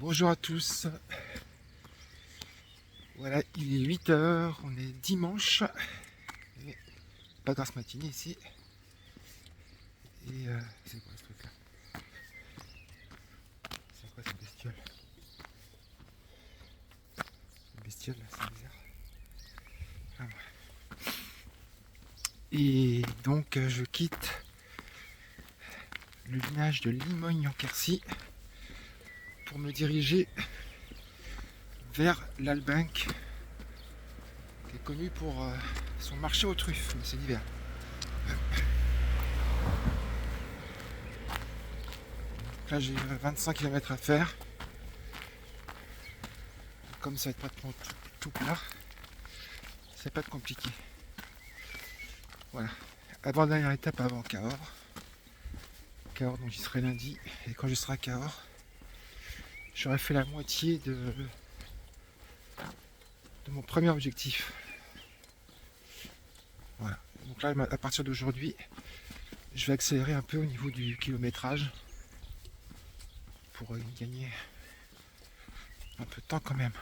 Bonjour à tous. Voilà, il est 8 h, on est dimanche. Et pas grasse matinée ici. Et c'est quoi ce truc là? C'est quoi cette bestiole? Cette bestiole là, c'est bizarre. Ah, ouais. Et donc je quitte le village de Limogne-en-Quercy pour me diriger vers l'Albinque, qui est connu pour son marché aux truffes, mais c'est l'hiver. Là j'ai 25 km à faire. Comme ça va être pratiquement tout plat, ça va pas être compliqué. Voilà. Avant-dernière étape avant Cahors. Cahors, donc j'y serai lundi. Et quand je serai à Cahors, j'aurai fait la moitié de mon premier objectif. Voilà. Donc là, à partir d'aujourd'hui, je vais accélérer un peu au niveau du kilométrage pour gagner un peu de temps quand même.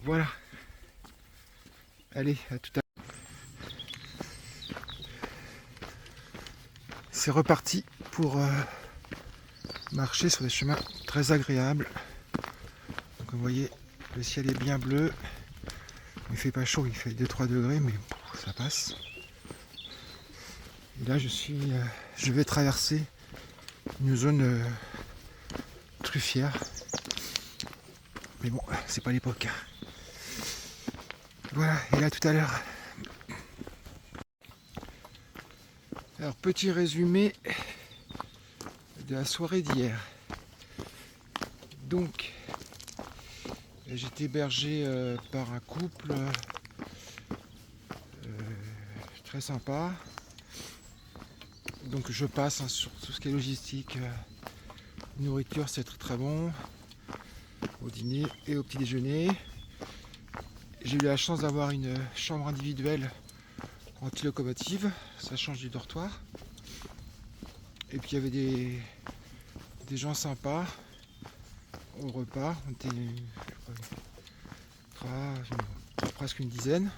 Voilà. Allez, à tout à l'heure. C'est reparti pour marcher sur des chemins très agréables. Donc vous voyez, le ciel est bien bleu. Il fait pas chaud, il fait 2-3 degrés, mais ça passe. Et là, je vais traverser une zone truffière. Mais bon, c'est pas l'époque. Voilà, et là tout à l'heure. Alors, petit résumé de la soirée d'hier. Donc, j'étais hébergé par un couple très sympa. Donc, je passe sur tout ce qui est logistique. Nourriture, c'est très très bon. Au dîner et au petit déjeuner. J'ai eu la chance d'avoir une chambre individuelle anti-locomotive. Ça change du dortoir. Et puis, il y avait des gens sympas au repas. On était presque une dizaine.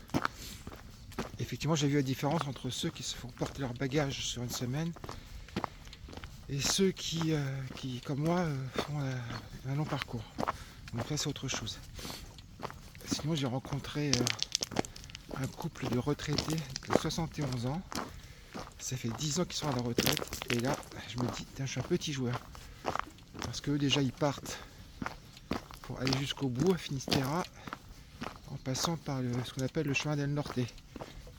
Effectivement, j'ai vu la différence entre ceux qui se font porter leur bagage sur une semaine et ceux qui comme moi, font un long parcours. Donc là, c'est autre chose. Sinon, j'ai rencontré un couple de retraités de 71 ans. Ça fait 10 ans qu'ils sont à la retraite. Et là, je me dis, je suis un petit joueur. Parce qu'eux, déjà, ils partent pour aller jusqu'au bout, à Finistera, en passant par ce qu'on appelle le chemin del Norte.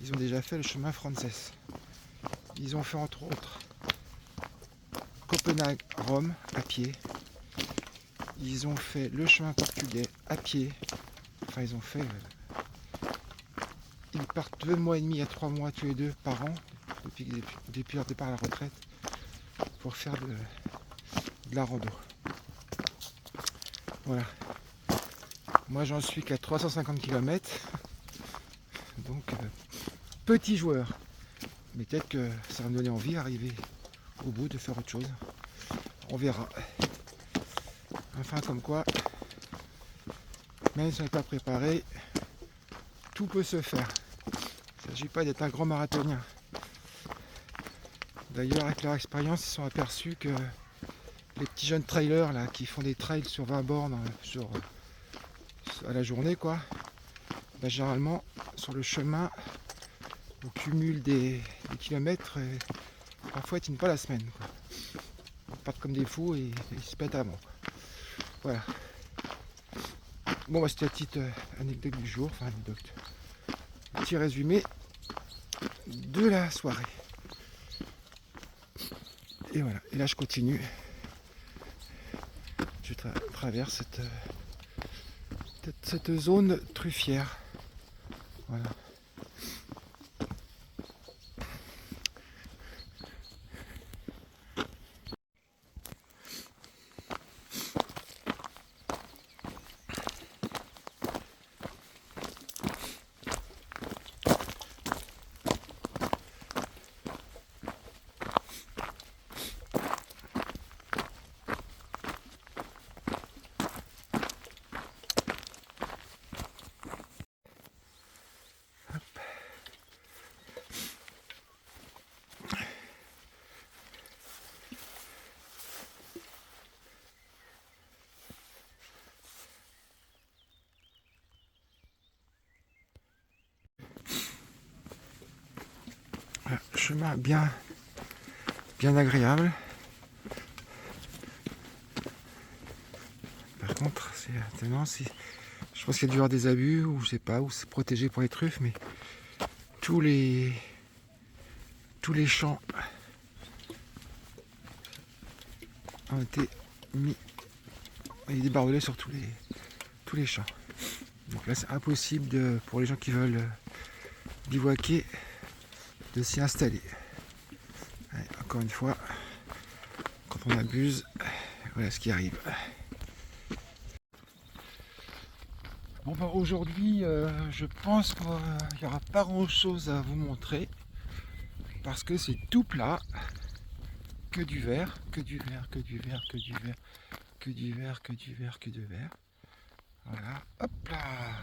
Ils ont déjà fait le chemin Frances. Ils ont fait entre autres Copenhague-Rome à pied. Ils ont fait le chemin portugais à pied. Enfin, ils ont fait... ils partent 2 mois et demi à 3 mois tous les deux par an, depuis leur départ à la retraite, pour faire de la rando. Voilà. Moi, j'en suis qu'à 350 km. Donc, petit joueur. Mais peut-être que ça va me donner envie d'arriver au bout, de faire autre chose. On verra. Enfin, comme quoi, même si on n'est pas préparé, tout peut se faire. Il ne s'agit pas d'être un grand marathonien. D'ailleurs, avec leur expérience, ils se sont aperçus que les petits jeunes trailers là, qui font des trails sur 20 bornes à la journée, quoi, bah, généralement, sur le chemin, on cumule des kilomètres et parfois ils tiennent pas la semaine, quoi. Ils partent comme des fous et ils se pètent avant. Voilà. Bon, bah, c'était la petite anecdote du jour, enfin anecdote. Petit résumé de la soirée. Et voilà. Et là, je continue. Je traverse cette zone truffière. Voilà. chemin bien agréable. Par contre, je pense qu'il y a dû y avoir des abus, ou je sais pas, ou c'est protégé pour les truffes, mais tous les champs ont été mis, il y a des barbelés sur tous les champs. Donc là, c'est impossible pour les gens qui veulent bivouaquer de s'y installer. Allez, encore une fois, quand on abuse, voilà ce qui arrive. Bon bah aujourd'hui, je pense qu'il n'y aura pas grand chose à vous montrer parce que c'est tout plat, que du vert, que du vert, que du vert, que du vert, que du vert, que du vert, que du vert. Voilà, hop là.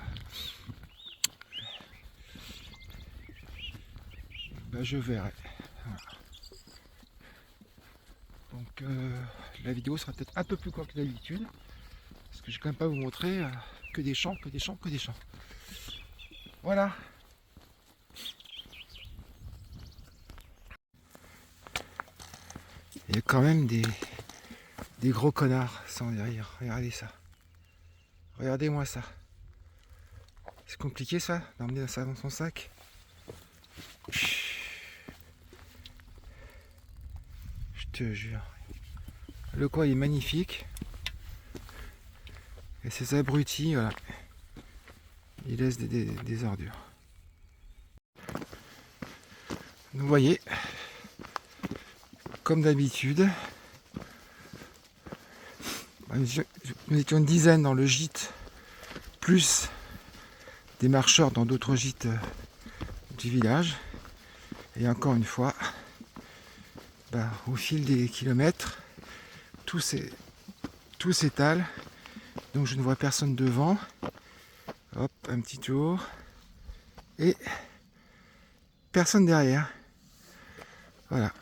Bah, je verrai. Voilà. Donc la vidéo sera peut-être un peu plus courte que d'habitude parce que je vais quand même pas vous montrer que des champs, que des champs, que des champs. Voilà. Il y a quand même des gros connards sans derrière. Regardez ça. Regardez-moi ça. C'est compliqué ça, d'emmener ça dans son sac. Je te jure. Le coin est magnifique. Et ces abrutis, voilà. Ils laissent des ordures. Vous voyez, comme d'habitude, nous étions une dizaine dans le gîte, plus des marcheurs dans d'autres gîtes du village. Et encore une fois, au fil des kilomètres, tout s'étale. Donc je ne vois personne devant. Hop, un petit tour. Et personne derrière. Voilà.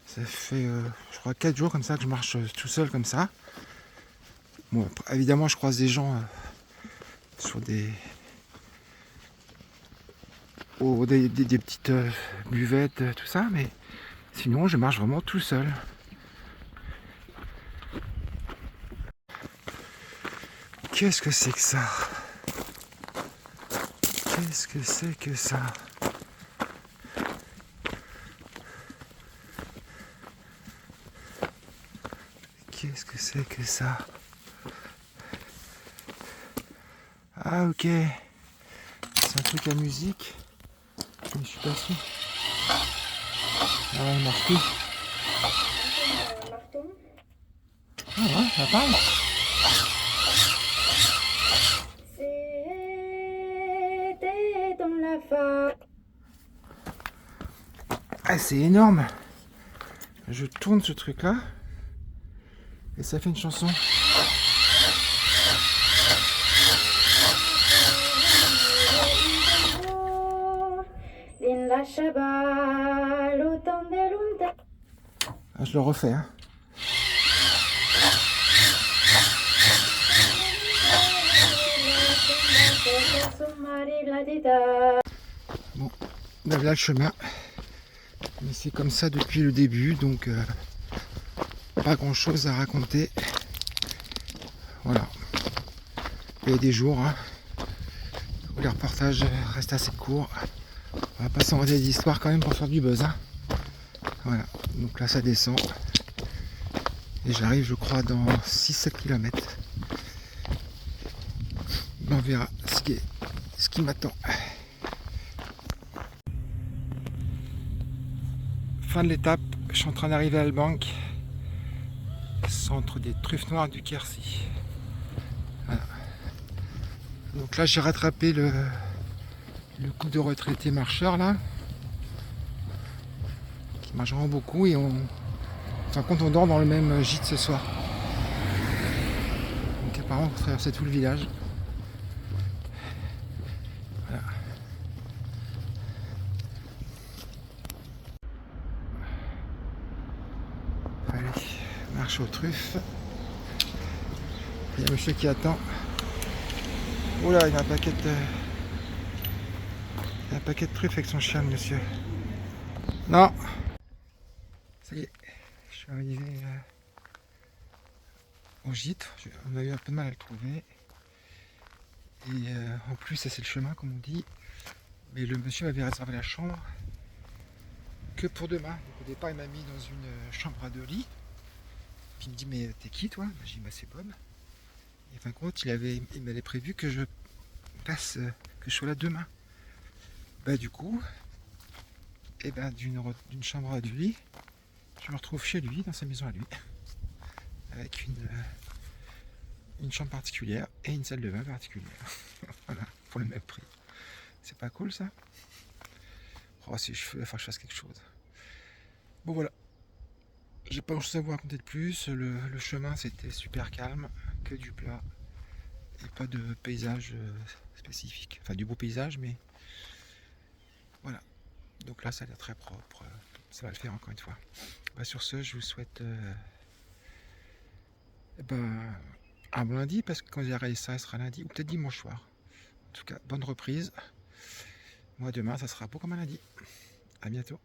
Ça fait, je crois, 4 jours comme ça que je marche tout seul comme ça. Bon, évidemment, je croise des gens sur des petites buvettes, tout ça, mais sinon, je marche vraiment tout seul. Qu'est-ce que c'est que ça? Qu'est-ce que c'est que ça? Qu'est-ce que c'est que ça? Ah ok. C'est un truc à musique. Je suis pas sûr. Ah, il marche plus. Ah ouais, ça parle. C'était dans la fa. Ah, c'est énorme. Je tourne ce truc là et ça fait une chanson. Ah, je le refais. Hein. Bon, là le chemin. Mais c'est comme ça depuis le début, donc pas grand chose à raconter. Voilà. Il y a des jours où les reportages restent assez courts. On va pas s'envoyer des histoires quand même pour faire du buzz. Hein. Voilà. Donc là ça descend. Et j'arrive je crois dans 6-7 km. On verra ce qui m'attend. Fin de l'étape, je suis en train d'arriver à Albank, centre des truffes noires du Quercy. Voilà. Donc là j'ai rattrapé le coup de retraité marcheur là, qui marche vraiment beaucoup et on dort dans le même gîte ce soir. Donc apparemment on traversait tout le village. Voilà. Allez, marche aux truffes. Il y a un monsieur qui attend. Oh là, il y a un paquet de truffes avec son chien, le monsieur. Non. Ça y est, je suis arrivé au gîte. On a eu un peu de mal à le trouver. Et en plus, ça c'est le chemin comme on dit. Mais le monsieur avait réservé la chambre que pour demain. Donc au départ, il m'a mis dans une chambre à 2 lits. Puis il me dit, mais t'es qui toi? J'ai dit, bah c'est Bob. Et fin de compte, il m'avait prévu que je passe, que je sois là demain. Bah du coup, et ben d'une chambre à 2 lits, je me retrouve chez lui, dans sa maison à lui, avec une chambre particulière et une salle de bain particulière. Voilà, pour le même prix. C'est pas cool ça? Oh, si il va falloir que je fasse quelque chose. Bon voilà, j'ai pas grand chose à vous raconter de plus. Le chemin c'était super calme, que du plat et pas de paysage spécifique. Enfin du beau paysage, mais voilà. Donc là ça a l'air très propre. Ça va le faire encore une fois. Bah, sur ce, je vous souhaite un bon lundi, parce que quand j'arrête ça, sera lundi ou peut-être dimanche soir. En tout cas, bonne reprise. Moi demain, ça sera beau comme un lundi. À bientôt.